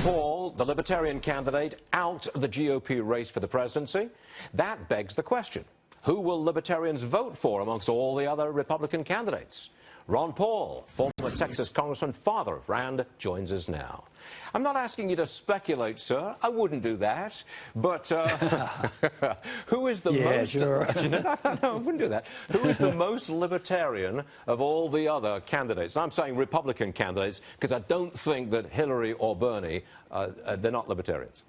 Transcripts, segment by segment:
Paul, the Libertarian candidate, out of the GOP race for the presidency. That begs the question, who will Libertarians vote for amongst all the other Republican candidates? Ron Paul, former Texas Congressman, father of Rand, joins us now. I'm not asking you to speculate, sir. I wouldn't do that. But who is the most... Sure. No, I wouldn't do that. Who is the most libertarian of all the other candidates? And I'm saying Republican candidates because I don't think that Hillary or Bernie, they're not libertarians.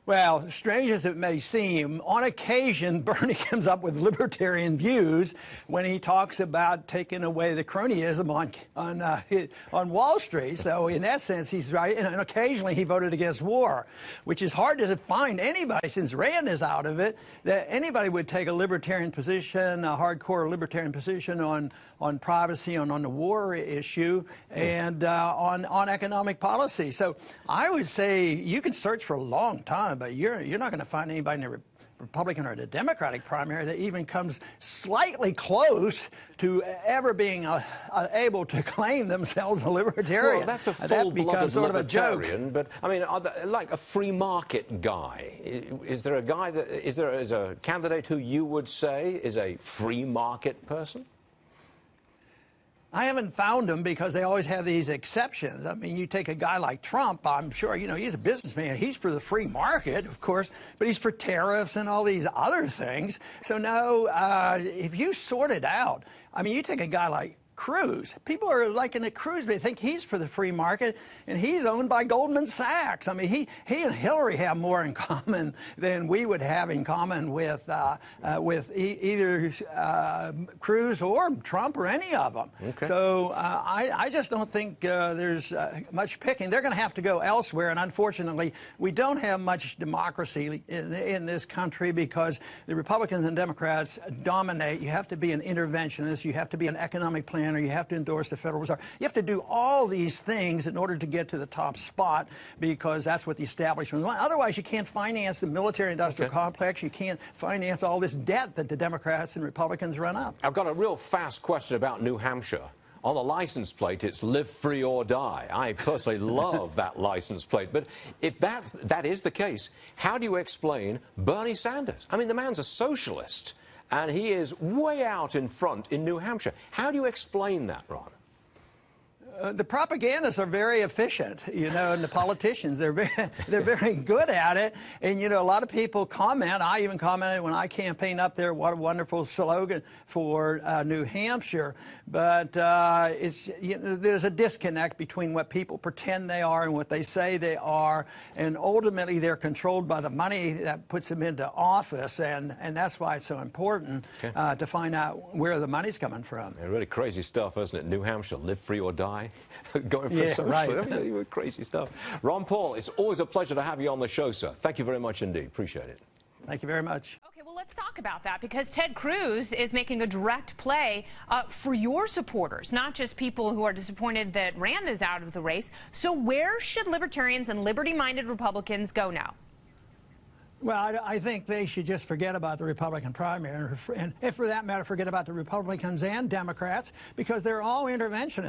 Well, strange as it may seem, on occasion, Bernie comes up with libertarian views when he talks about taking away the cronyism on Wall Street. So in that sense, he's right. And occasionally he voted against war, which is hard to find anybody, since Rand is out of it, that anybody would take a libertarian position, a hardcore libertarian position on privacy, on the war issue, and on economic policy. So I would say you can search for a long time, but you're not going to find anybody in the Republican or the Democratic primary that even comes slightly close to ever being able to claim themselves a libertarian. Well, that's a full-blooded sort of a joke. But I mean, like a free market guy. Is there a guy that is a candidate who you would say is a free market person? I haven't found them because they always have these exceptions. I mean, you take a guy like Trump, I'm sure, he's a businessman. He's for the free market, of course, but he's for tariffs and all these other things. So, no, if you sort it out, I mean, you take a guy like Cruz. People are liking the Cruz. They think he's for the free market, and he's owned by Goldman Sachs. I mean, he and Hillary have more in common than we would have in common with either Cruz or Trump or any of them. Okay. So I just don't think there's much picking. They're going to have to go elsewhere, and unfortunately, we don't have much democracy in this country because the Republicans and Democrats dominate. You have to be an interventionist. You have to be an economic planner. Or you have to endorse the Federal Reserve. You have to do all these things in order to get to the top spot because that's what the establishment wants. Otherwise, you can't finance the military-industrial complex. You can't finance all this debt that the Democrats and Republicans run up. I've got a real fast question about New Hampshire. On the license plate, it's live free or die. I personally love that license plate. But if that is the case, how do you explain Bernie Sanders? I mean, the man's a socialist. And he is way out in front in New Hampshire. How do you explain that, Ron? The propagandists are very efficient, and the politicians, they're very good at it. And, a lot of people comment. I even commented when I campaigned up there, what a wonderful slogan for New Hampshire. But there's a disconnect between what people pretend they are and what they say they are. And ultimately, they're controlled by the money that puts them into office. And that's why it's so important to find out where the money's coming from. Yeah, really crazy stuff, isn't it? New Hampshire, live free or die. Going for social. Right. Crazy stuff. Ron Paul, it's always a pleasure to have you on the show, sir. Thank you very much indeed. Appreciate it. Thank you very much. Okay, well, let's talk about that because Ted Cruz is making a direct play for your supporters, not just people who are disappointed that Rand is out of the race. So where should libertarians and liberty-minded Republicans go now? Well, I think they should just forget about the Republican primary, and for that matter, forget about the Republicans and Democrats, because they're all interventionists.